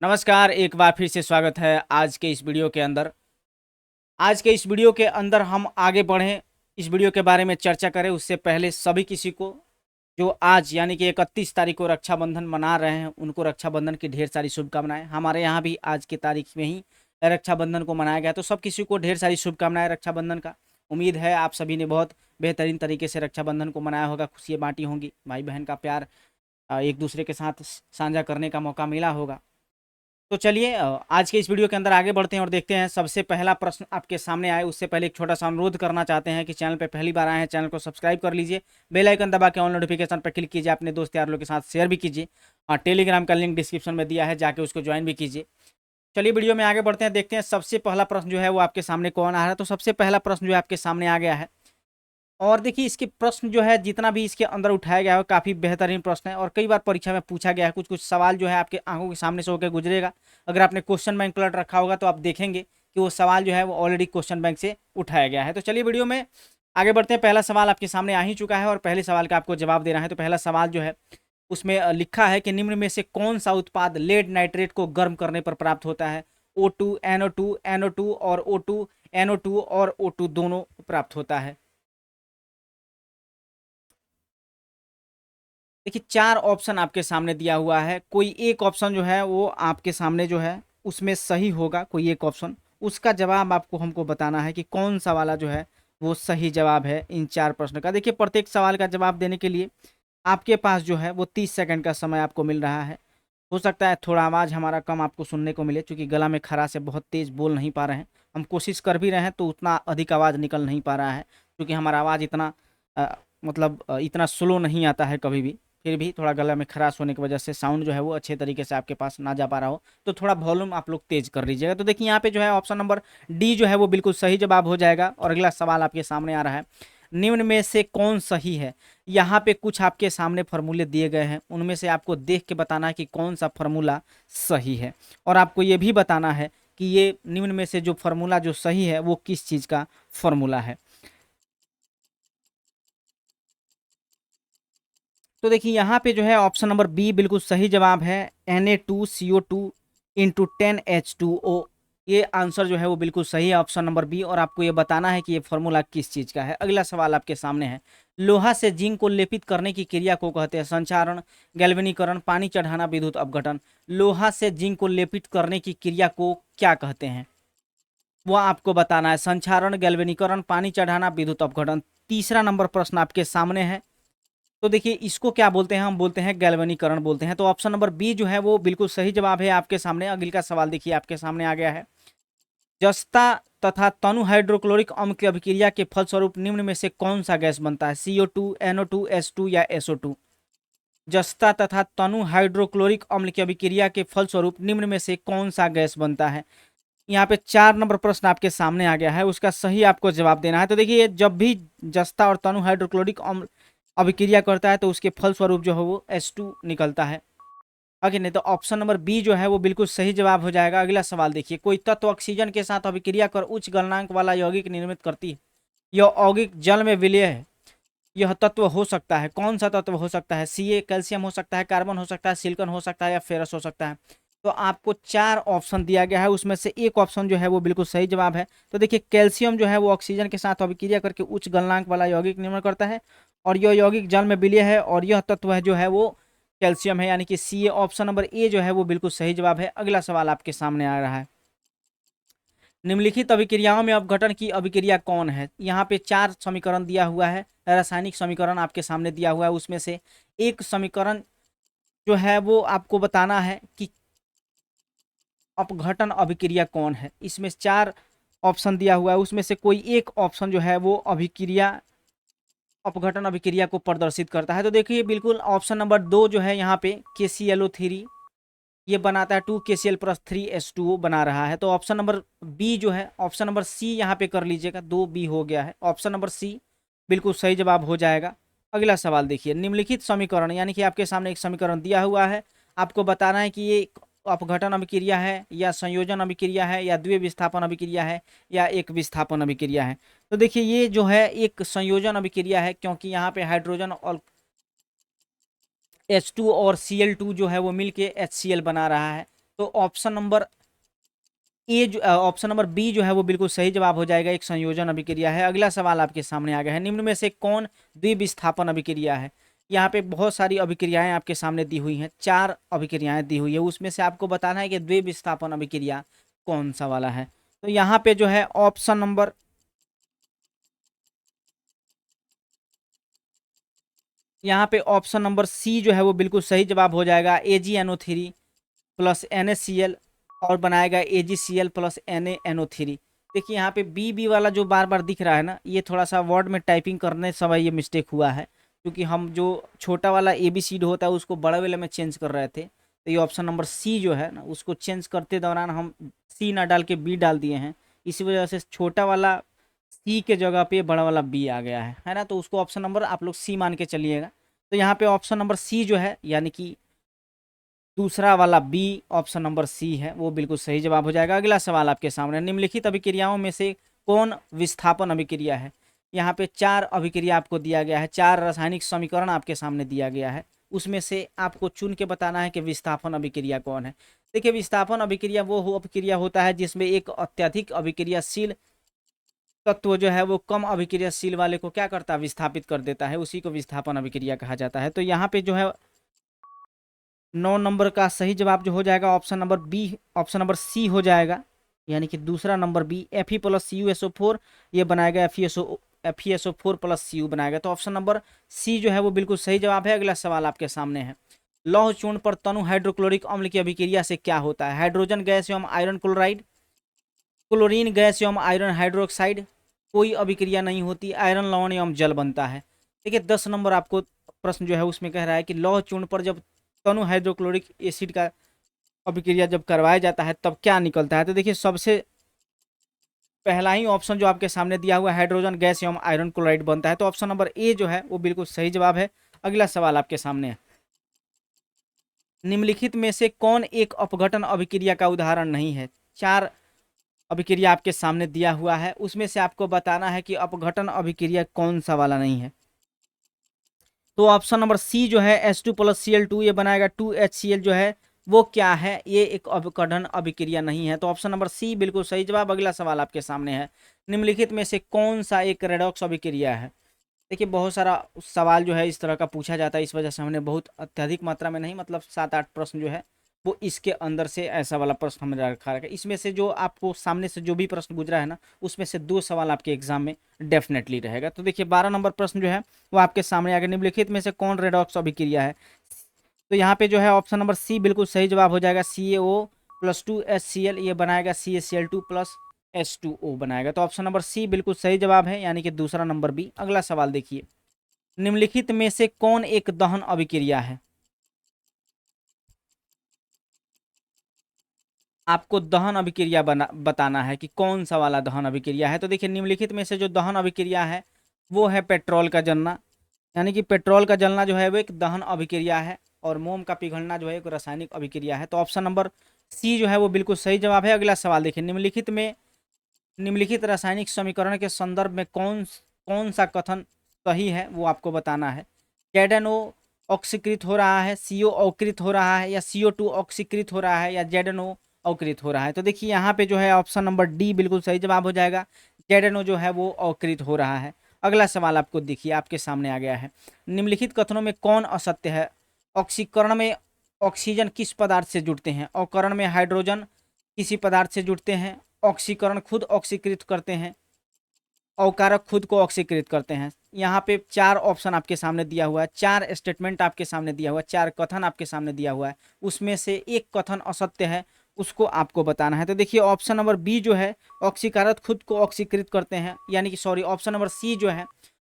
नमस्कार, एक बार फिर से स्वागत है आज के इस वीडियो के अंदर। आज के इस वीडियो के अंदर हम आगे बढ़ें, इस वीडियो के बारे में चर्चा करें उससे पहले सभी किसी को जो आज यानी कि 31 तारीख को रक्षाबंधन मना रहे हैं उनको रक्षाबंधन की ढेर सारी शुभकामनाएं। हमारे यहाँ भी आज की तारीख में ही रक्षाबंधन को मनाया गया, तो सब किसी को ढेर सारी शुभकामनाएं रक्षाबंधन का। उम्मीद है आप सभी ने बहुत बेहतरीन तरीके से रक्षाबंधन को मनाया होगा, खुशियाँ बांटी होंगी, भाई बहन का प्यार एक दूसरे के साथ साझा करने का मौका मिला होगा। तो चलिए आज के इस वीडियो के अंदर आगे बढ़ते हैं और देखते हैं। सबसे पहला प्रश्न आपके सामने आए उससे पहले एक छोटा सा अनुरोध करना चाहते हैं कि चैनल पे पहली बार आए हैं, चैनल को सब्सक्राइब कर लीजिए, बेल आइकन दबा के ऑल नोटिफिकेशन पर क्लिक कीजिए, अपने दोस्त यार लोग के साथ शेयर भी कीजिए और टेलीग्राम का लिंक डिस्क्रिप्शन में दिया है, जाके उसको ज्वाइन भी कीजिए। चलिए वीडियो में आगे बढ़ते हैं, देखते हैं सबसे पहला प्रश्न जो है वो आपके सामने कौन आ रहा है। तो सबसे पहला प्रश्न जो है आपके सामने आ गया है और देखिए इसके प्रश्न जो है जितना भी इसके अंदर उठाया गया है काफ़ी बेहतरीन प्रश्न है और कई बार परीक्षा में पूछा गया है। कुछ कुछ सवाल जो है आपके आंखों के सामने से होकर गुजरेगा। अगर आपने क्वेश्चन बैंक पलट रखा होगा तो आप देखेंगे कि वो सवाल जो है वो ऑलरेडी क्वेश्चन बैंक से उठाया गया है। तो चलिए वीडियो में आगे बढ़ते हैं। पहला सवाल आपके सामने आ ही चुका है और पहले सवाल का आपको जवाब देना है। तो पहला सवाल जो है उसमें लिखा है कि निम्न में से कौन सा उत्पाद लेड नाइट्रेट को गर्म करने पर प्राप्त होता है। O2, NO2, NO2 और O2, NO2 और O2 दोनों प्राप्त होता है। देखिए चार ऑप्शन आपके सामने दिया हुआ है, कोई एक ऑप्शन जो है वो आपके सामने जो है उसमें सही होगा, कोई एक ऑप्शन उसका जवाब आपको हमको बताना है कि कौन सा वाला जो है वो सही जवाब है इन चार प्रश्न का। देखिए प्रत्येक सवाल का जवाब देने के लिए आपके पास जो है वो 30 सेकंड का समय आपको मिल रहा है। हो सकता है थोड़ा आवाज़ हमारा कम आपको सुनने को मिले, क्योंकि गला में खराश है, बहुत तेज़ बोल नहीं पा रहे हैं। हम कोशिश कर भी रहे हैं तो उतना अधिक आवाज़ निकल नहीं पा रहा है, क्योंकि हमारा आवाज़ इतना इतना स्लो नहीं आता है कभी भी। फिर भी थोड़ा गला में खराश होने की वजह से साउंड जो है वो अच्छे तरीके से आपके पास ना जा पा रहा हो, तो थोड़ा वॉल्यूम आप लोग तेज कर लीजिएगा। तो देखिए यहाँ पे जो है ऑप्शन नंबर डी जो है वो बिल्कुल सही जवाब हो जाएगा। और अगला सवाल आपके सामने आ रहा है, निम्न में से कौन सही है। यहाँ पे कुछ आपके सामने फार्मूले दिए गए हैं, उनमें से आपको देख के बताना है कि कौन सा फार्मूला सही है और आपको ये भी बताना है कि ये निम्न में से जो फार्मूला जो सही है वो किस चीज़ का फार्मूला है। तो देखिए यहाँ पे जो है ऑप्शन नंबर बी बिल्कुल सही जवाब है। Na2CO2 इंटू 10H2O, ये आंसर जो है वो बिल्कुल सही है, ऑप्शन नंबर बी। और आपको ये बताना है कि ये फॉर्मूला किस चीज़ का है। अगला सवाल आपके सामने है, लोहा से जिंक को लेपित करने की क्रिया को कहते हैं संचारण, गैल्वेनीकरण, पानी चढ़ाना, विद्युत अपघटन। लोहा से जिंक को लेपित करने की क्रिया को क्या कहते हैं, वो आपको बताना है। संचारण, गैल्वेनीकरण, पानी चढ़ाना, विद्युत अपघटन। तीसरा नंबर प्रश्न आपके सामने है। तो देखिए इसको क्या बोलते हैं, हम बोलते हैं गैल्वेनीकरण बोलते हैं। तो ऑप्शन नंबर बी जो है वो बिल्कुल सही जवाब है आपके सामने। अगले का सवाल देखिए आपके सामने आ गया है, जस्ता तथा तनु हाइड्रोक्लोरिक अम्ल की अभिक्रिया के फलस्वरूप निम्न में से कौन सा गैस बनता है। CO2, NO2, H2 या SO2। जस्ता तथा तनु हाइड्रोक्लोरिक अम्ल की अभिक्रिया के फलस्वरूप निम्न में से कौन सा गैस बनता है। यहाँ पे 4 नंबर प्रश्न आपके सामने आ गया है, उसका सही आपको जवाब देना है। तो देखिए जब भी जस्ता और तनु हाइड्रोक्लोरिक अम्ल अभिक्रिया करता है तो उसके फलस्वरूप जो है वो H2 निकलता है। आगे नहीं, तो ऑप्शन नंबर बी जो है वो बिल्कुल सही जवाब हो जाएगा। अगला सवाल देखिए, कोई तत्व ऑक्सीजन के साथ अभिक्रिया कर उच्च गलनांक वाला यौगिक निर्मित करती है। यह यौगिक जल में विलय है। यह तत्व हो सकता है, कौन सा तत्व हो सकता है। Ca कैल्शियम हो सकता है, कार्बन हो सकता है, सिलिकॉन हो सकता है या फेरस हो सकता है। तो आपको 4 ऑप्शन दिया गया है, उसमें से एक ऑप्शन जो है वो बिल्कुल सही जवाब है। तो देखिए कैल्शियम जो है वो ऑक्सीजन के साथ अभिक्रिया करके उच्च गलनांक वाला यौगिक निर्माण करता है और यह यौगिक जल में विलय है और यह तत्व है जो है वो कैल्शियम है, यानी कि सी ऑप्शन नंबर ए जो है वो बिल्कुल सही जवाब है। अगला सवाल आपके सामने आ रहा है, निम्नलिखित अभिक्रियाओं में अपघटन की अभिक्रिया कौन है। यहाँ पे 4 समीकरण दिया हुआ है, रासायनिक समीकरण आपके सामने दिया हुआ है, उसमें से एक समीकरण जो है वो आपको बताना है कि अपघटन अभिक्रिया कौन है। इसमें 4 ऑप्शन दिया हुआ है, उसमें से कोई एक ऑप्शन जो है वो अभिक्रिया अपघटन अभिक्रिया को प्रदर्शित करता है। तो देखिए बिल्कुल ऑप्शन नंबर 2 जो है यहाँ पे KClO3 ये बनाता है 2KCl+3H2O बना रहा है। तो ऑप्शन नंबर बी जो है, ऑप्शन नंबर सी यहाँ पे कर लीजिएगा, 2B हो गया है, ऑप्शन नंबर सी बिल्कुल सही जवाब हो जाएगा। अगला सवाल देखिए, निम्नलिखित समीकरण, यानी कि आपके सामने एक समीकरण दिया हुआ है, आपको बताना है कि ये अपघटन अभिक्रिया है या संयोजन अभिक्रिया है या द्वितीय विस्थापन अभिक्रिया है या एक विस्थापन अभिक्रिया है। तो देखिए ये जो है एक संयोजन अभिक्रिया है, क्योंकि यहाँ पे हाइड्रोजन और H2 और Cl2 जो है वो मिलके HCl बना रहा है। तो option number option number B जो है वो बिल्कुल सही जवाब हो जाएगा, एक संयोजन अभिक्रिया है। अगला सवाल आपके सामने आ गया है, निम्न में से कौन द्विविस्थापन अभिक्रिया है। यहाँ पे बहुत सारी अभिक्रियाएं आपके सामने दी हुई हैं, 4 अभिक्रियाएं दी हुई है, उसमें से आपको बताना है कि द्विविस्थापन अभिक्रिया कौन सा वाला है। तो यहाँ पे जो है ऑप्शन नंबर सी जो है वो बिल्कुल सही जवाब हो जाएगा। AgNO3 प्लस NaCl और बनाएगा AgCl प्लस NaNO3। देखिए यहाँ पे बी वाला जो बार बार दिख रहा है ना, ये थोड़ा सा वर्ड में टाइपिंग करने समय ये मिस्टेक हुआ है, क्योंकि हम जो छोटा वाला ABCD होता है उसको बड़े वाले में चेंज कर रहे थे। तो ये ऑप्शन नंबर सी जो है ना, उसको चेंज करते दौरान हम सी ना डाल के बी डाल दिए हैं, इसी वजह से छोटा वाला सी के जगह पे बड़ा वाला बी आ गया है ना। तो उसको ऑप्शन नंबर आप लोग सी मान के चलिएगा। तो यहाँ पे ऑप्शन नंबर सी जो है, यानी कि दूसरा वाला बी, ऑप्शन नंबर सी है, वो बिल्कुल सही जवाब हो जाएगा। अगला सवाल आपके सामने, निम्नलिखित अभिक्रियाओं में से कौन विस्थापन अभिक्रिया है। यहाँ पे 4 अभिक्रिया आपको दिया गया है, 4 रासायनिक समीकरण आपके सामने दिया गया है, उसमें से आपको चुन के बताना है कि विस्थापन अभिक्रिया कौन है। देखिए विस्थापन अभिक्रिया वो अभिक्रिया होता है जिसमें एक अत्यधिक अभिक्रियाशील तत्व जो है वो कम अभिक्रियाशील वाले को क्या करता है, विस्थापित कर देता है, उसी को विस्थापन अभिक्रिया कहा जाता है। तो यहाँ पे जो है 9 नंबर का सही जवाब जो हो जाएगा option number B, option number C हो जाएगा, यानी कि दूसरा number B. Fe plus CuSO4 ये बनाएगा FeSO4 प्लस Cu बनाएगा। तो ऑप्शन नंबर सी जो है वो बिल्कुल सही जवाब है। अगला सवाल आपके सामने है, लौह चूर्ण पर तनु हाइड्रोक्लोरिक अम्ल की अभिक्रिया से क्या होता है। हाइड्रोजन गैस एवं आयरन क्लोराइड, क्लोरीन गैस एवं आयरन हाइड्रोक्साइड, कोई अभिक्रिया नहीं होती, आयरन लवण एवं जल बनता है। देखिए 10 नंबर आपको प्रश्न जो है उसमें कह रहा है कि लौह चूर्ण पर जब तनु हाइड्रोक्लोरिक एसिड का अभिक्रिया जब करवाया जाता है तब क्या निकलता है। तो देखिए सबसे पहला ही ऑप्शन जो आपके सामने दिया हुआ है, हाइड्रोजन गैस एवं आयरन क्लोराइड बनता है। तो ऑप्शन नंबर ए जो है वो बिल्कुल सही जवाब है। अगला सवाल आपके सामने है, निम्नलिखित में से कौन एक अपघटन अभिक्रिया का उदाहरण नहीं है। 4 अभिक्रिया आपके सामने दिया हुआ है, उसमें से आपको बताना है कि अपघटन अभिक्रिया कौन सा वाला नहीं है। तो ऑप्शन नंबर सी जो है H2 प्लस Cl2 ये बनाएगा 2HCl जो है वो क्या है, ये एक अपघटन अभिक्रिया नहीं है। तो ऑप्शन नंबर सी बिल्कुल सही जवाब। अगला सवाल आपके सामने है, निम्नलिखित में से कौन सा एक रेडॉक्स अभिक्रिया है। देखिए बहुत सारा सवाल जो है इस तरह का पूछा जाता है, इस वजह से हमने बहुत अत्यधिक मात्रा में नहीं, मतलब 7-8 प्रश्न जो है वो इसके अंदर से ऐसा वाला प्रश्न हमने रखा है। इसमें से जो आपको सामने से जो भी प्रश्न गुजरा है ना, उसमें से 2 सवाल आपके एग्जाम में डेफिनेटली रहेगा। तो देखिए 12 नंबर प्रश्न जो है वो आपके सामने आगे, निम्नलिखित में से कौन रेडॉक्स अभिक्रिया है। तो यहाँ पे जो है ऑप्शन नंबर सी बिल्कुल सही जवाब हो जाएगा। CaO प्लस 2HCl ये बनाएगा CaCl2 प्लस H2O बनाएगा। तो ऑप्शन नंबर सी बिल्कुल सही जवाब है, यानी कि दूसरा नंबर बी। अगला सवाल देखिए, निम्नलिखित में से कौन एक दहन अभिक्रिया है। आपको दहन अभिक्रिया बताना है कि कौन सा वाला दहन अभिक्रिया है। तो देखिए निम्नलिखित में से जो दहन अभिक्रिया है वो है पेट्रोल का जलना, यानी कि पेट्रोल का जलना जो है वो एक दहन अभिक्रिया है, और मोम का पिघलना जो है एक रासायनिक अभिक्रिया है। तो ऑप्शन नंबर सी जो है वो बिल्कुल सही जवाब है। अगला सवाल देखिए, निम्नलिखित रासायनिक समीकरण के संदर्भ में कौन कौन सा कथन सही है वो आपको बताना है। ZNO ऑक्सीकृत हो रहा है, CO अवकृत हो रहा है, या CO2 ऑक्सीकृत हो रहा है, या ZNO अवकृत हो रहा है। तो देखिए यहाँ पे जो है ऑप्शन नंबर डी बिल्कुल सही जवाब हो जाएगा, ZNO जो है वो अवकृत हो रहा है। अगला सवाल आपको देखिए आपके सामने आ गया है, निम्नलिखित कथनों में कौन असत्य है। ऑक्सीकरण में ऑक्सीजन किस पदार्थ से जुड़ते हैं। अवकरण में हाइड्रोजन किसी पदार्थ से जुड़ते हैं। ऑक्सीकरण खुद ऑक्सीकृत करते हैं। अवकारक खुद को ऑक्सीकृत करते हैं। यहाँ पे 4 ऑप्शन आपके सामने दिया हुआ है, 4 स्टेटमेंट आपके सामने दिया हुआ है, 4 कथन आपके सामने दिया हुआ है, उसमें से एक कथन असत्य है, उसको आपको बताना है। तो देखिए ऑप्शन नंबर बी जो है, ऑक्सीकारक खुद को ऑक्सीकृत करते हैं, यानी कि सॉरी ऑप्शन नंबर सी जो है,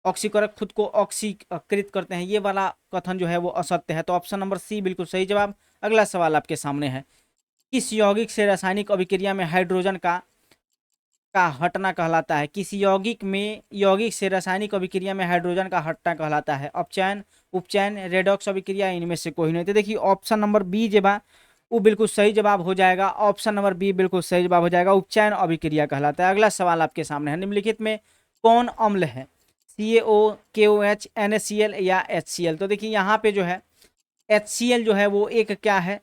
ऑक्सीकारक खुद को ऑक्सीकृत करते हैं, ये वाला कथन जो है वो असत्य है। तो ऑप्शन नंबर सी बिल्कुल सही जवाब। अगला सवाल आपके सामने है, किस यौगिक से रासायनिक अभिक्रिया में हाइड्रोजन का हटना कहलाता है। किसी यौगिक से रासायनिक अभिक्रिया में हाइड्रोजन का हटना कहलाता है। अपचयन, उपचयन, रेडॉक्स अभिक्रिया, इनमें से कोई नहीं। तो देखिए ऑप्शन नंबर बी जो बा वो बिल्कुल सही जवाब हो जाएगा। ऑप्शन नंबर बी बिल्कुल सही जवाब हो जाएगा, उपचयन अभिक्रिया कहलाता है। अगला सवाल आपके सामने है, निम्नलिखित में कौन अम्ल है। CaO, KOH, NaCl या HCl। तो देखिए यहाँ पे जो है HCl जो है वो एक क्या है,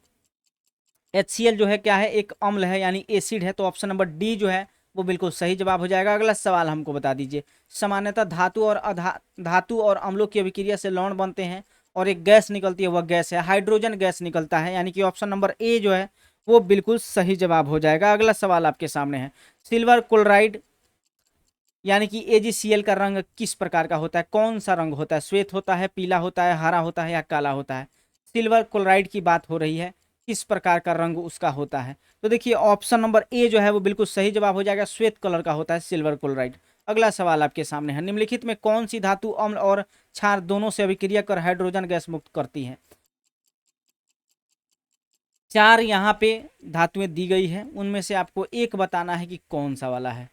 HCl जो है क्या है, एक अम्ल है यानी एसिड है, तो ऑप्शन नंबर डी जो है वो बिल्कुल सही जवाब हो जाएगा। अगला सवाल हमको बता दीजिए, सामान्यतः धातु और अम्लों की अभिक्रिया से लवण बनते हैं और एक गैस निकलती है, वह गैस है हाइड्रोजन गैस निकलता है, यानी कि ऑप्शन नंबर ए जो है वो बिल्कुल सही जवाब हो जाएगा। अगला सवाल आपके सामने है, सिल्वर क्लोराइड यानी कि AgCl का रंग किस प्रकार का होता है, कौन सा रंग होता है, श्वेत होता है, पीला होता है, हरा होता है या काला होता है। सिल्वर क्लोराइड की बात हो रही है, किस प्रकार का रंग उसका होता है, तो देखिए ऑप्शन नंबर ए जो है वो बिल्कुल सही जवाब हो जाएगा, श्वेत कलर का होता है सिल्वर क्लोराइड। अगला सवाल आपके सामने है, निम्नलिखित में कौन सी धातु अम्ल और क्षार दोनों से अभिक्रिया कर हाइड्रोजन गैस मुक्त करती है। चार यहाँ पे धातुएं दी गई है, उनमें से आपको एक बताना है कि कौन सा वाला है।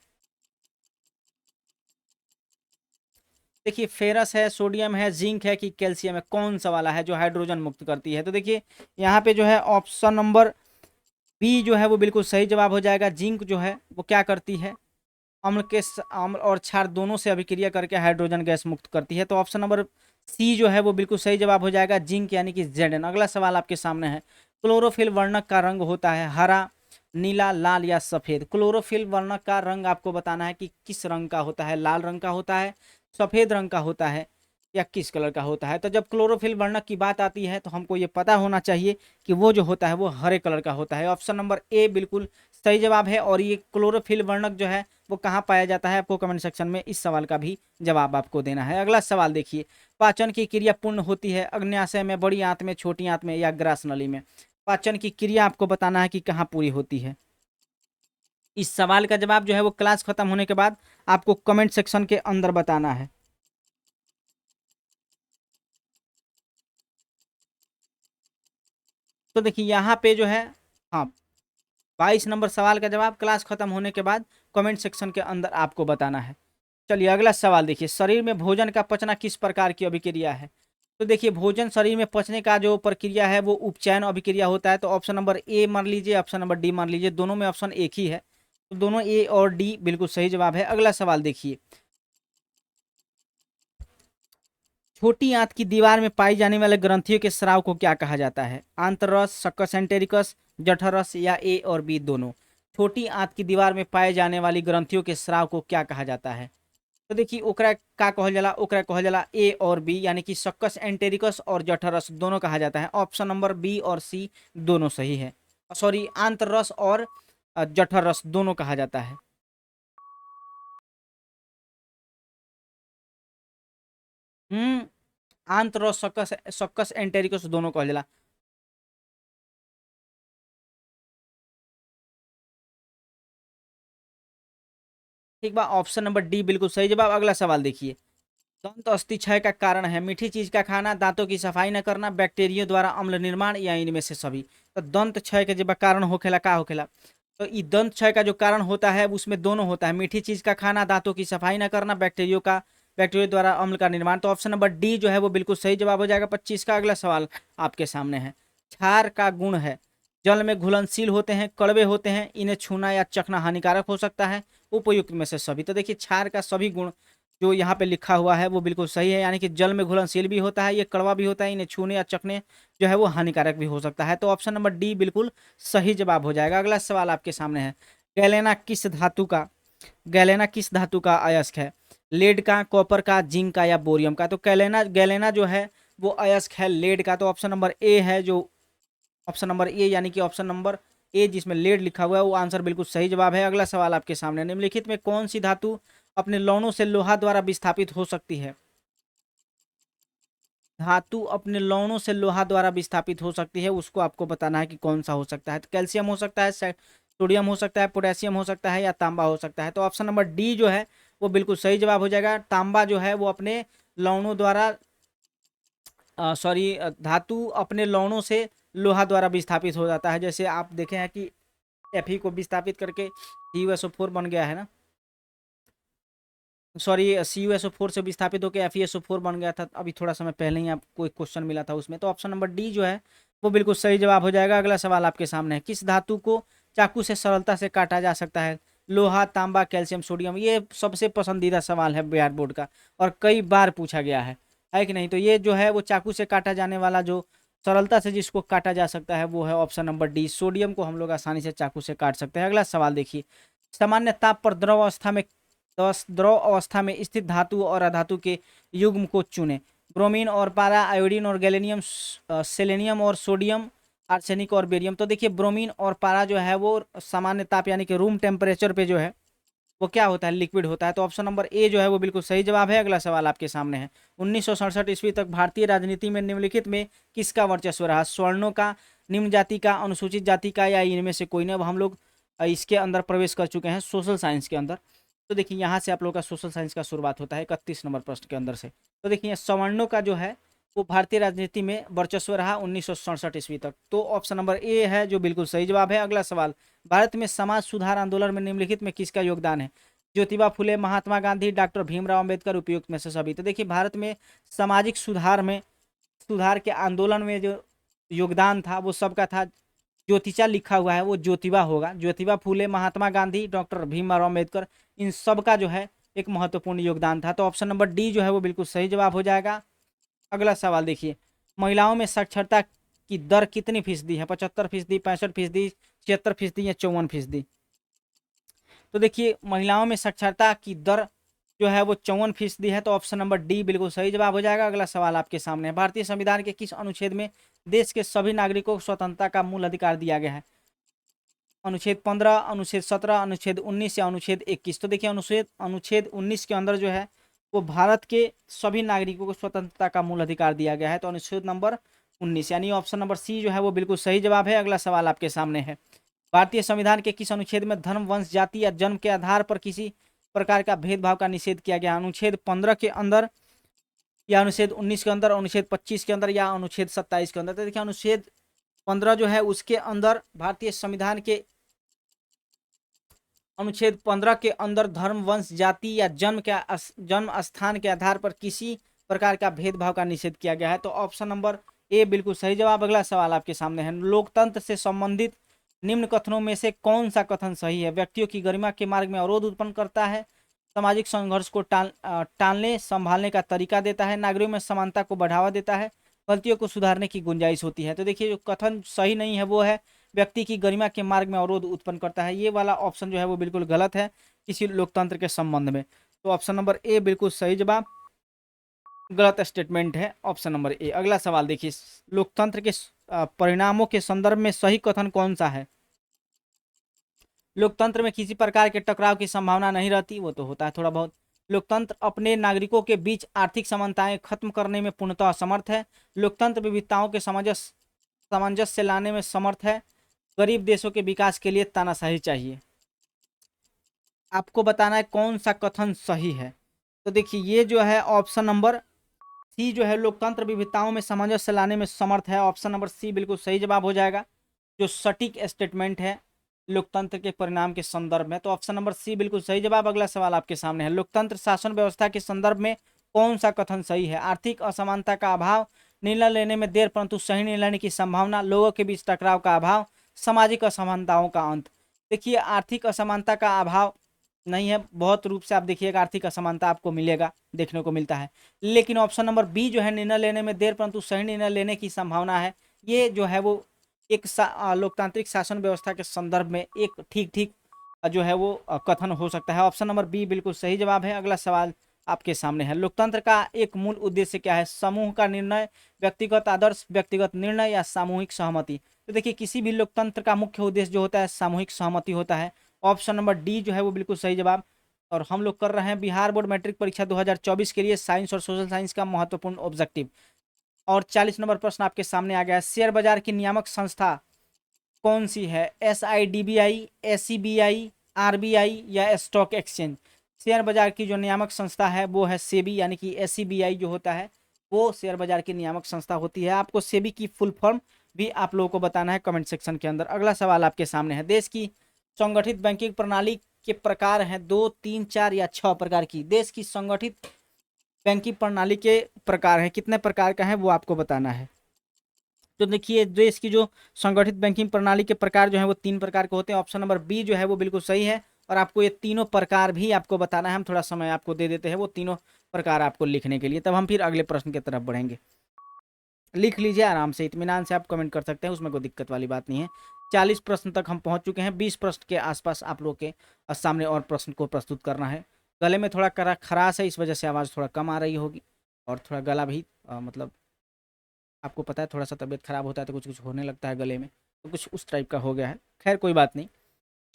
देखिए फेरस है, सोडियम है, जिंक है कि कैल्शियम है, कौन सा वाला है जो हाइड्रोजन मुक्त करती है, तो देखिए यहाँ पे जो है ऑप्शन नंबर बी जो है वो बिल्कुल सही जवाब हो जाएगा। जिंक जो है वो क्या करती है, अम्ल और क्षार दोनों से अभिक्रिया करके हाइड्रोजन गैस मुक्त करती है, तो ऑप्शन नंबर सी जो है वो बिल्कुल सही जवाब हो जाएगा, जिंक यानी कि Zn। अगला सवाल आपके सामने है, क्लोरोफिल वर्णक का रंग होता है हरा, नीला, लाल या सफेद। क्लोरोफिल वर्णक का रंग आपको बताना है कि किस रंग का होता है, लाल रंग का होता है, सफेद रंग का होता है या किस कलर का होता है। तो जब क्लोरोफिल वर्णक की बात आती है तो हमको ये पता होना चाहिए कि वो जो होता है वो हरे कलर का होता है। ऑप्शन नंबर ए बिल्कुल सही जवाब है। और ये क्लोरोफिल वर्णक जो है वो कहाँ पाया जाता है, आपको कमेंट सेक्शन में इस सवाल का भी जवाब आपको देना है। अगला सवाल देखिए, पाचन की क्रिया पूर्ण होती है अग्न्याशय में, बड़ी आंत में, छोटी आंत में या ग्रास नली में। पाचन की क्रिया आपको बताना है कि कहाँ पूरी होती है। इस सवाल का जवाब जो है वो क्लास खत्म होने के बाद आपको कमेंट सेक्शन के अंदर बताना है। तो देखिए यहाँ पे जो है, हाँ, 22 नंबर सवाल का जवाब क्लास खत्म होने के बाद कमेंट सेक्शन के अंदर आपको बताना है। चलिए अगला सवाल देखिए, शरीर में भोजन का पचना किस प्रकार की अभिक्रिया है। तो देखिए भोजन शरीर में पचने का जो प्रक्रिया है वो उपचयन अभिक्रिया होता है। तो ऑप्शन नंबर ए मान लीजिए, ऑप्शन नंबर डी मान लीजिए, दोनों में ऑप्शन एक ही है, तो दोनों ए और डी बिल्कुल सही जवाब है। अगला सवाल देखिए, छोटी आंत की दीवार में पाई जाने वाले ग्रंथियों के स्राव को क्या कहा जाता है, आंतररस, सक्कस एंटेरिकस, जठरस या ए और बी दोनों। छोटी आंत की दीवार में पाए जाने वाली ग्रंथियों के स्राव को क्या कहा जाता है, तो देखिए ओकरा का कहल जाला, ओकरा कहल जाला ए और बी, यानी कि सक्कस एंटेरिकस और जठरस दोनों कहा जाता है। ऑप्शन नंबर बी और सी दोनों सही है, सॉरी आंतररस और जठरस दोनों कहा जाता है। हम्म, आंतररस, सक्कस सक्कस एंटेरिकस दोनों कहल जाला। ठीक बा, ऑप्शन नंबर डी बिल्कुल सही जवाब। अगला सवाल देखिए, दंत अस्थि क्षय का कारण है मीठी चीज का खाना, दांतों की सफाई न करना, बैक्टीरिया द्वारा अम्ल निर्माण या इनमें से सभी। तो दंत क्षय के जब कारण होखेला का होखेला, तो ये दंत क्षय का जो कारण होता है उसमें दोनों होता है, मीठी चीज का खाना, दांतों की सफाई न करना, बैक्टीरिया द्वारा अम्ल का निर्माण। तो ऑप्शन नंबर डी जो है वो बिल्कुल सही जवाब हो जाएगा 25 का। अगला सवाल आपके सामने है, क्षार का गुण है जल में घुलनशील होते हैं, कड़वे होते हैं, इन्हें छूना या चखना हानिकारक हो सकता है, उपयुक्त में से सभी। तो देखिए क्षार का सभी गुण जो यहाँ पे लिखा हुआ है वो बिल्कुल सही है, यानी कि जल में घुलनशील भी होता है, ये कड़वा भी होता है, इन्हें छूने या चखने जो है वो हानिकारक भी हो सकता है। तो ऑप्शन नंबर डी बिल्कुल सही जवाब हो जाएगा। अगला सवाल आपके सामने है, गैलेना किस धातु का गैलेना किस धातु का अयस्क है, लेड का, कॉपर का, जिंक का या बोरियम का। तो गैलेना गैलेना जो है वो अयस्क है लेड का, तो ऑप्शन नंबर ए है जो ऑप्शन नंबर ए यानी कि ऑप्शन नंबर ए जिसमें लेड लिखा हुआ है वो आंसर बिल्कुल सही जवाब है। अगला सवाल आपके सामने, निम्नलिखित में कौन सी धातु अपने लवणों से लोहा द्वारा विस्थापित हो सकती है। धातु अपने लवणों से लोहा द्वारा विस्थापित हो सकती है, उसको आपको बताना है कि कौन सा हो सकता है। तो कैल्शियम हो सकता है, सोडियम हो सकता है, पोटेशियम हो सकता है या तांबा हो सकता है। तो ऑप्शन नंबर डी जो है वो बिल्कुल सही जवाब हो जाएगा। तांबा जो है वो अपने लवणों द्वारा सॉरी धातु अपने लवणों से लोहा द्वारा विस्थापित हो जाता है। जैसे आप देखे हैं कि Fe को विस्थापित करके CuSO4 बन गया है ना, सॉरी CuSO4 से विस्थापित होकर FeSO4 बन गया था, अभी थोड़ा समय पहले ही आपको एक क्वेश्चन मिला था उसमें। तो ऑप्शन नंबर डी जो है वो बिल्कुल सही जवाब हो जाएगा। अगला सवाल आपके सामने है, किस धातु को चाकू से सरलता से काटा जा सकता है, लोहा, तांबा, कैल्शियम, सोडियम। ये सबसे पसंदीदा सवाल है बिहार बोर्ड का और कई बार पूछा गया है कि नहीं। तो ये जो है वो चाकू से काटा जाने वाला जो सरलता से जिसको काटा जा सकता है वो है ऑप्शन नंबर डी, सोडियम को हम लोग आसानी से चाकू से काट सकते हैं। अगला सवाल देखिए, सामान्य ताप पर द्रव अवस्था में स्थित धातु और अधातु के युग्म को चुनें। ब्रोमीन और पारा, आयोडीन और गैलेनियम, सेलेनियम और सोडियम, आर्सेनिक और बेरियम। तो देखिए ब्रोमीन और पारा जो है वो सामान्य ताप यानी कि रूम टेम्परेचर पे जो है वो क्या होता है, लिक्विड होता है। तो ऑप्शन नंबर ए जो है वो बिल्कुल सही जवाब है। अगला सवाल आपके सामने है, 1967 ईस्वी तक भारतीय राजनीति में निम्नलिखित में किसका वर्चस्व रहा? स्वर्णों का, निम्न जाति का, अनुसूचित जाति का, या इनमें से कोई नहीं। अब हम लोग इसके अंदर प्रवेश कर चुके हैं सोशल साइंस के अंदर। तो देखिए यहाँ से आप लोग का सोशल साइंस का शुरुआत होता है 31 नंबर प्रश्न के अंदर से। तो देखिए सवर्णों का जो है वो भारतीय राजनीति में वर्चस्व रहा 1967 ईस्वी तक। तो ऑप्शन नंबर ए है जो बिल्कुल सही जवाब है। अगला सवाल, भारत में समाज सुधार आंदोलन में निम्नलिखित में किसका योगदान है? ज्योतिबा फुले, महात्मा गांधी, डॉक्टर भीमराव अंबेडकर, उपयुक्त में से सभी। तो देखिए भारत में सामाजिक सुधार के आंदोलन में जो योगदान था वो सबका था। ज्योतिचा लिखा हुआ है वो ज्योतिबा होगा। ज्योतिबा फुले, महात्मा गांधी, डॉक्टर भीमराव अंबेडकर, इन सब का जो है एक महत्वपूर्ण योगदान था। तो ऑप्शन नंबर डी जो है वो बिल्कुल सही जवाब हो जाएगा। अगला सवाल देखिए, महिलाओं में साक्षरता की दर कितनी फीसदी है? 75%, 65%, 76% या 54%? तो देखिए महिलाओं में साक्षरता की दर जो है वो 54% है। तो ऑप्शन नंबर डी बिल्कुल सही जवाब हो जाएगा। अगला सवाल आपके सामने है, भारतीय संविधान के किस अनुच्छेद में देश के सभी नागरिकों को स्वतंत्रता का मूल अधिकार दिया गया है? अनुच्छेद 15, अनुच्छेद 17, अनुच्छेद 19 या अनुच्छेद 21? तो देखिए अनुच्छेद 19 के अंदर जो है वो भारत के सभी नागरिकों को स्वतंत्रता का मूल अधिकार दिया गया है। तो अनुच्छेद नंबर 19 यानी ऑप्शन नंबर सी जो है वो बिल्कुल सही जवाब है। अगला सवाल आपके सामने है, भारतीय संविधान के किस अनुच्छेद में धर्म, वंश, जाति या जन्म के आधार पर किसी प्रकार का भेदभाव का निषेध किया गया? अनुच्छेद 15 के अंदर, या अनुच्छेद 19 के अंदर, अनुच्छेद 25 के अंदर, या अनुच्छेद 27 के अंदर? तो देखिए अनुच्छेद 15 जो है उसके अंदर भारतीय संविधान के अनुच्छेद 15 के अंदर धर्म, वंश, जाति या जन्म स्थान के आधार पर किसी प्रकार का भेदभाव का निषेध किया गया है। तो ऑप्शन नंबर ए बिल्कुल सही जवाब। अगला सवाल आपके सामने है, लोकतंत्र से संबंधित निम्न कथनों में से कौन सा कथन सही है? व्यक्तियों की गरिमा के मार्ग में अवरोध उत्पन्न करता है, सामाजिक संघर्ष को टालने संभालने का तरीका देता है, नागरिकों में समानता को बढ़ावा देता है, गलतियों को सुधारने की गुंजाइश होती है। तो देखिए जो कथन सही नहीं है वो है व्यक्ति की गरिमा के मार्ग में अवरोध उत्पन्न करता है। ये वाला ऑप्शन जो है वो बिल्कुल गलत है किसी लोकतंत्र के संबंध में। तो ऑप्शन नंबर ए बिल्कुल सही जवाब, गलत स्टेटमेंट है ऑप्शन नंबर ए। अगला सवाल देखिए, लोकतंत्र के परिणामों के संदर्भ में सही कथन कौन सा है? लोकतंत्र में किसी प्रकार के टकराव की संभावना नहीं रहती, वो तो होता है थोड़ा बहुत। लोकतंत्र अपने नागरिकों के बीच आर्थिक समानताएं खत्म करने में पूर्णतः असमर्थ है। लोकतंत्र विविधताओं के सामंजस्य लाने में समर्थ है। गरीब देशों के विकास के लिए तानाशाही चाहिए। आपको बताना है कौन सा कथन सही है। तो देखिए ये जो है ऑप्शन नंबर सी जो है, लोकतंत्र विविधताओं में सामंजस्य लाने में समर्थ है। ऑप्शन नंबर सी बिल्कुल सही जवाब हो जाएगा, जो सटीक स्टेटमेंट है लोकतंत्र के परिणाम के संदर्भ में। तो ऑप्शन नंबर सी बिल्कुल सही जवाब। अगला सवाल आपके सामने है, लोकतंत्र शासन व्यवस्था के संदर्भ में कौन सा कथन सही है? आर्थिक असमानता का अभाव, निर्णय लेने में देर परंतु सही निर्णय लेने की संभावना, लोगों के बीच टकराव का अभाव, सामाजिक असमानताओं का अंत। देखिए आर्थिक असमानता का अभाव नहीं है, बहुत रूप से आप देखिएगा आर्थिक असमानता आपको मिलेगा, देखने को मिलता है। लेकिन ऑप्शन नंबर बी जो है, निर्णय लेने में देर परंतु सही निर्णय लेने की संभावना है, ये जो है वो एक लोकतांत्रिक शासन व्यवस्था के संदर्भ में एक ठीक जो है वो कथन हो सकता है। ऑप्शन नंबर बी बिल्कुल सही जवाब है। अगला सवाल आपके सामने है, लोकतंत्र का एक मूल उद्देश्य क्या है? समूह का निर्णय, व्यक्तिगत आदर्श, व्यक्तिगत निर्णय या सामूहिक सहमति? तो देखिए किसी भी लोकतंत्र का मुख्य उद्देश्य जो होता है सामूहिक सहमति होता है। ऑप्शन नंबर डी जो है वो बिल्कुल सही जवाब। और हम लोग कर रहे हैं बिहार बोर्ड मैट्रिक परीक्षा 2024 के लिए साइंस और सोशल साइंस का महत्वपूर्ण ऑब्जेक्टिव। और 40 नंबर प्रश्न आपके सामने आ गया है, शेयर बाजार की नियामक संस्था कौन सी है? SIDBI, SEBI, RBI या स्टॉक एक्सचेंज? शेयर बाजार की जो नियामक संस्था है वो है सेबी, यानी कि SEBI जो होता है वो शेयर बाजार की नियामक संस्था होती है। आपको सेबी की फुल फॉर्म भी आप लोगों को बताना है कमेंट सेक्शन के अंदर। अगला सवाल आपके सामने है, देश की संगठित बैंकिंग प्रणाली के प्रकार हैं 2, 3, 4 या 6 प्रकार की? देश की संगठित बैंकिंग प्रणाली के प्रकार हैं, कितने प्रकार का है वो आपको बताना है। तो देखिए देश की जो संगठित बैंकिंग प्रणाली के प्रकार जो है वो 3 प्रकार के होते हैं। ऑप्शन नंबर बी जो है वो बिल्कुल सही है। और आपको ये तीनों प्रकार भी आपको बताना है, हम थोड़ा समय आपको दे देते हैं वो तीनों प्रकार आपको लिखने के लिए, तब हम फिर अगले प्रश्न की तरफ बढ़ेंगे। लिख लीजिए आराम से, इत्मीनान से आप कमेंट कर सकते हैं, उसमें कोई दिक्कत वाली बात नहीं है। 40 प्रश्न तक हम पहुंच चुके हैं, 20 प्रश्न के आसपास आप लोग के सामने और प्रश्न को प्रस्तुत करना है। गले में थोड़ा खराश है, इस वजह से आवाज़ थोड़ा कम आ रही होगी, और थोड़ा गला भी मतलब आपको पता है थोड़ा सा तबीयत खराब होता है तो कुछ कुछ होने लगता है गले में, तो कुछ उस टाइप का हो गया है। खैर कोई बात नहीं।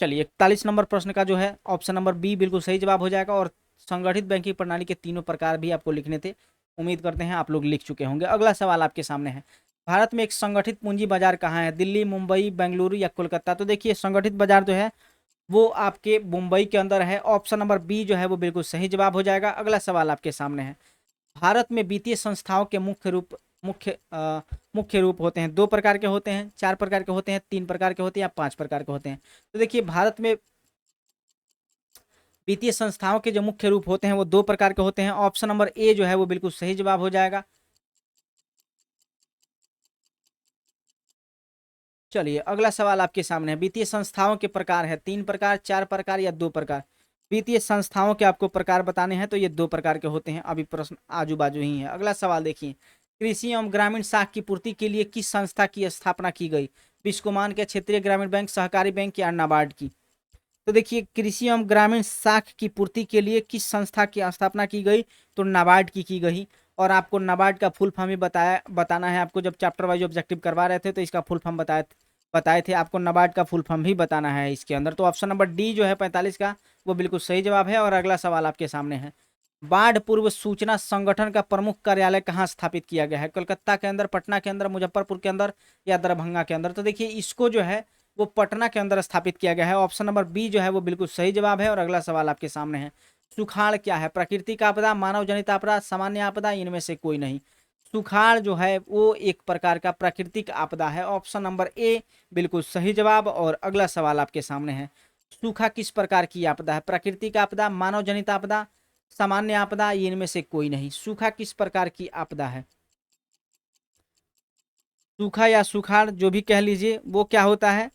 चलिए 41 नंबर प्रश्न का जो है ऑप्शन नंबर बी बिल्कुल सही जवाब हो जाएगा। और संगठित बैंकिंग प्रणाली के तीनों प्रकार भी आपको लिखने थे, उम्मीद करते हैं आप लोग लिख चुके होंगे। अगला सवाल आपके सामने है, भारत में एक संगठित पूंजी बाजार कहाँ है? दिल्ली, मुंबई, बेंगलुरु या कोलकाता? तो देखिए संगठित बाजार जो है वो आपके मुंबई के अंदर है। ऑप्शन नंबर बी जो है वो बिल्कुल सही जवाब हो जाएगा। अगला सवाल आपके सामने है, भारत में वित्तीय संस्थाओं के मुख्य रूप होते हैं, 2 प्रकार के होते हैं, 4 प्रकार के होते हैं, 3 प्रकार के होते हैं या 5 प्रकार के होते हैं? तो देखिए भारत में वित्तीय संस्थाओं के जो मुख्य रूप होते हैं वो 2 प्रकार के होते हैं। ऑप्शन नंबर ए जो है वो बिल्कुल सही जवाब हो जाएगा। चलिए अगला सवाल आपके सामने है, वित्तीय संस्थाओं के प्रकार है 3 प्रकार, 4 प्रकार या 2 प्रकार? वित्तीय संस्थाओं के आपको प्रकार बताने हैं तो ये 2 प्रकार के होते हैं। अभी प्रश्न आजू बाजू ही है। अगला सवाल देखिए, कृषि एवं ग्रामीण साख की पूर्ति के लिए किस संस्था की स्थापना की गई? बिस्कोमान के, क्षेत्रीय ग्रामीण बैंक, सहकारी बैंक या नाबार्ड की? तो देखिए कृषि एवं ग्रामीण साख की पूर्ति के लिए किस संस्था की स्थापना की गई? तो नाबार्ड की गई। और आपको नाबार्ड का फुल फॉर्म ही बताना है आपको, जब चैप्टर वाइज ऑब्जेक्टिव करवा रहे थे तो इसका फुल फॉर्म बताए थे आपको, नाबार्ड का फुल फॉर्म भी बताना है इसके अंदर। तो ऑप्शन नंबर डी जो है 45 का वो बिल्कुल सही जवाब है। और अगला सवाल आपके सामने है, बाढ़ पूर्व सूचना संगठन का प्रमुख कार्यालय कहाँ स्थापित किया गया है? कोलकाता के अंदर, पटना के अंदर, मुजफ्फरपुर के अंदर या दरभंगा के अंदर? तो देखिए इसको जो है वो पटना के अंदर स्थापित किया गया है। ऑप्शन नंबर बी जो है वो बिल्कुल सही जवाब है। और अगला सवाल आपके सामने है, सुखाड़ क्या है? प्राकृतिक आपदा, मानव जनित आपदा, सामान्य आपदा, इनमें से कोई नहीं? सुखाड़ जो है वो एक प्रकार का प्राकृतिक आपदा है। ऑप्शन नंबर ए बिल्कुल सही जवाब। और अगला सवाल आपके सामने है, सूखा किस प्रकार की आपदा है? प्राकृतिक आपदा, मानव जनित आपदा, सामान्य आपदा, इनमें से कोई नहीं? सूखा किस प्रकार की आपदा है? सूखा या सुखाड़ जो भी कह लीजिए, वो क्या होता है?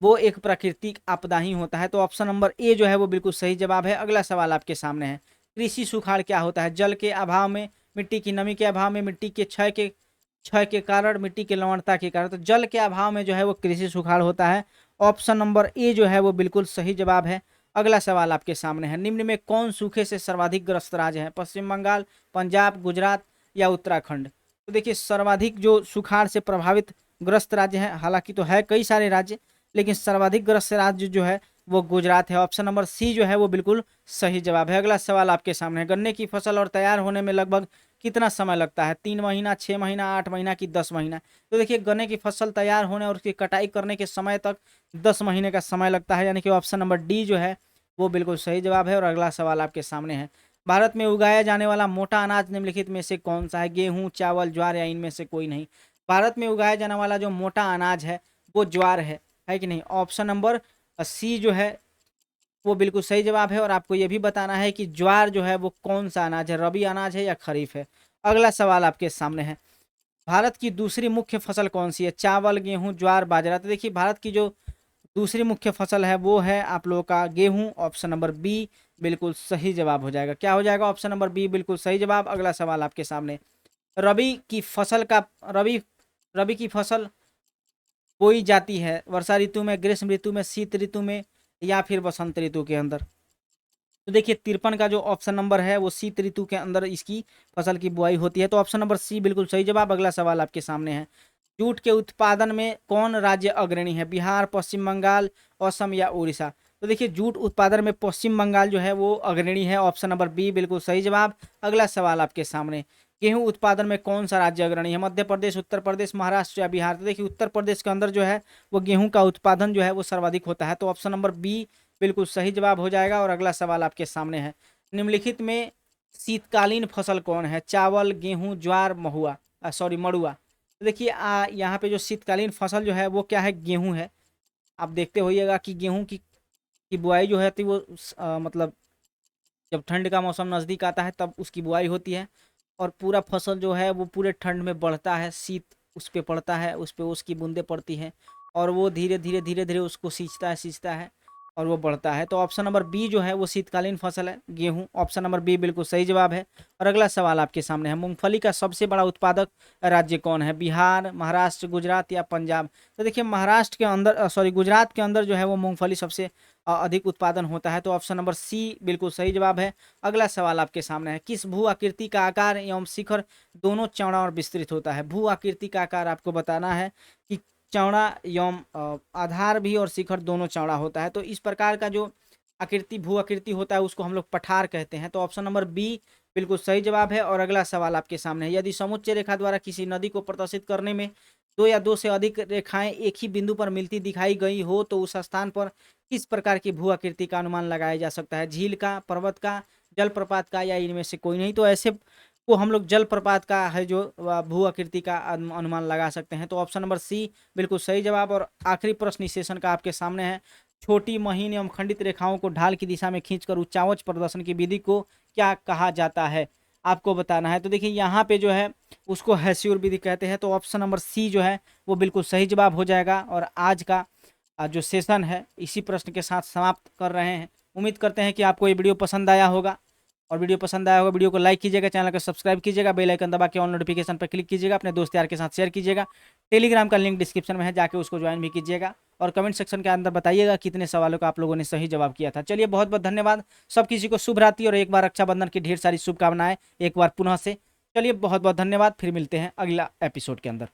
वो एक प्राकृतिक आपदा ही होता है। तो ऑप्शन नंबर ए जो है वो बिल्कुल सही जवाब है। अगला सवाल आपके सामने है, कृषि सुखाड़ क्या होता है? जल के अभाव में, मिट्टी की नमी के अभाव में, मिट्टी के क्षय के कारण, मिट्टी की लवणता के कारण? तो जल के अभाव में जो है वो कृषि सुखाड़ होता है। ऑप्शन नंबर ए जो है वो बिल्कुल सही जवाब है। अगला सवाल आपके सामने है, निम्न में कौन सूखे से सर्वाधिक ग्रस्त राज्य है? पश्चिम बंगाल, पंजाब, गुजरात या उत्तराखंड? तो देखिए सर्वाधिक जो सुखाड़ से प्रभावित ग्रस्त राज्य है, हालांकि तो है कई सारे राज्य, लेकिन सर्वाधिक ग्रस्त राज्य जो है वो गुजरात है। ऑप्शन नंबर सी जो है वो बिल्कुल सही जवाब है। अगला सवाल आपके सामने है, गन्ने की फसल और तैयार होने में लगभग कितना समय लगता है? 3 महीना, 6 महीना, 8 महीना की 10 महीना? तो देखिए गन्ने की फसल तैयार होने और उसकी कटाई करने के समय तक 10 महीने का समय लगता है, यानी कि ऑप्शन नंबर डी जो है वो बिल्कुल सही जवाब है। और अगला सवाल आपके सामने है, भारत में उगाया जाने वाला मोटा अनाज निम्नलिखित में से कौन सा है? गेहूं, चावल, ज्वार या इनमें से कोई नहीं? भारत में उगाया जाने वाला जो मोटा अनाज है वो ज्वार है कि नहीं? ऑप्शन नंबर सी जो है वो बिल्कुल सही जवाब है। और आपको ये भी बताना है कि ज्वार जो है वो कौन सा अनाज है, रबी अनाज है या खरीफ है? अगला सवाल आपके सामने है, भारत की दूसरी मुख्य फसल कौन सी है? चावल, गेहूं, ज्वार, बाजरा? तो देखिए भारत की जो दूसरी मुख्य फसल है वो है आप लोगों का गेहूं। ऑप्शन नंबर बी बिल्कुल सही जवाब हो जाएगा। क्या हो जाएगा? ऑप्शन नंबर बी बिल्कुल सही जवाब। अगला सवाल आपके सामने, रबी की फसल का रबी रबी की फसल बोई जाती है वर्षा ऋतु में, ग्रीष्म ऋतु में, शीत ऋतु में या फिर बसंत ऋतु के अंदर? तो देखिए 53 का जो ऑप्शन नंबर है वो शीत ऋतु के अंदर इसकी फसल की बुआई होती है। तो ऑप्शन नंबर सी बिल्कुल सही जवाब। अगला सवाल आपके सामने है, जूट के उत्पादन में कौन राज्य अग्रणी है? बिहार, पश्चिम बंगाल, असम या उड़ीसा? तो देखिए जूट उत्पादन में पश्चिम बंगाल जो है वो अग्रणी है। ऑप्शन नंबर बी बिल्कुल सही जवाब। अगला सवाल आपके सामने, गेहूं उत्पादन में कौन सा राज्य अग्रणी है? मध्य प्रदेश, उत्तर प्रदेश, महाराष्ट्र या बिहार? तो देखिए उत्तर प्रदेश के अंदर जो है वो गेहूं का उत्पादन जो है वो सर्वाधिक होता है। तो ऑप्शन नंबर बी बिल्कुल सही जवाब हो जाएगा। और अगला सवाल आपके सामने है, निम्नलिखित में शीतकालीन फसल कौन है? चावल, गेहूं, ज्वार, मड़ुआ? तो देखिए यहाँ पे जो शीतकालीन फसल जो है वो क्या है? गेहूं है। आप देखते होइएगा कि गेहूं की बुआई जो है वो मतलब जब ठंड का मौसम नज़दीक आता है तब उसकी बुआई होती है। और पूरा फसल जो है वो पूरे ठंड में बढ़ता है, शीत उस पे पड़ता है, उस पे उसकी बूंदें पड़ती हैं और वो धीरे धीरे उसको सींचता है और वो बढ़ता है। तो ऑप्शन नंबर बी जो है वो शीतकालीन फसल है, गेहूं। ऑप्शन नंबर बी बिल्कुल सही जवाब है। और अगला सवाल आपके सामने है, मूंगफली का सबसे बड़ा उत्पादक राज्य कौन है? बिहार, महाराष्ट्र, गुजरात या पंजाब? तो देखिए महाराष्ट्र के अंदर गुजरात के अंदर जो है वो मूंगफली सबसे अधिक उत्पादन होता है। तो ऑप्शन नंबर सी बिल्कुल सही जवाब है। अगला सवाल आपके सामने है, किस भू आकृति का आकार एवं शिखर दोनों चौड़ा और विस्तृत होता है? भू आकृति का आकार आपको बताना है कि चौड़ा एवं आधार भी और शिखर दोनों चौड़ा होता है। तो इस प्रकार का जो आकृति भू आकृति होता है उसको हम लोग पठार कहते हैं। तो ऑप्शन नंबर बी बिल्कुल सही जवाब है। और अगला सवाल आपके सामने है, यदि समुच्चय रेखा द्वारा किसी नदी को प्रदर्शित करने में दो या दो से अधिक रेखाएं एक ही बिंदु पर मिलती दिखाई गई हो तो उस स्थान पर किस प्रकार की भू आकृति का अनुमान लगाया जा सकता है? झील का, पर्वत का, जलप्रपात का या इनमें से कोई नहीं? तो ऐसे को हम लोग जलप्रपात का है जो भू आकृति का अनुमान लगा सकते हैं। तो ऑप्शन नंबर सी बिल्कुल सही जवाब। और आखिरी प्रश्न इस सेशन का आपके सामने है, छोटी महीन एवं खंडित रेखाओं को ढाल की दिशा में खींचकर उच्चावच प्रदर्शन की विधि को क्या कहा जाता है? आपको बताना है। तो देखिए यहाँ पे जो है उसको हैस्योर विधि कहते हैं। तो ऑप्शन नंबर सी जो है वो बिल्कुल सही जवाब हो जाएगा। और आज का जो सेशन है इसी प्रश्न के साथ समाप्त कर रहे हैं। उम्मीद करते हैं कि आपको ये वीडियो पसंद आया होगा। और वीडियो पसंद आया होगा वीडियो को लाइक कीजिएगा, चैनल को सब्सक्राइब कीजिएगा, बेल आइकन दबा के ऑल नोटिफिकेशन पर क्लिक कीजिएगा, अपने दोस्त यार के साथ शेयर कीजिएगा। टेलीग्राम का लिंक डिस्क्रिप्शन में है, जाके उसको ज्वाइन भी कीजिएगा। और कमेंट सेक्शन के अंदर बताइएगा कितने सवालों का आप लोगों ने सही जवाब किया था। चलिए बहुत बहुत धन्यवाद। सब किसी को शुभ रात्रि और एक बार रक्षाबंधन की ढेर सारी शुभकामनाएं एक बार पुनः से। चलिए बहुत बहुत धन्यवाद, फिर मिलते हैं अगला एपिसोड के अंदर।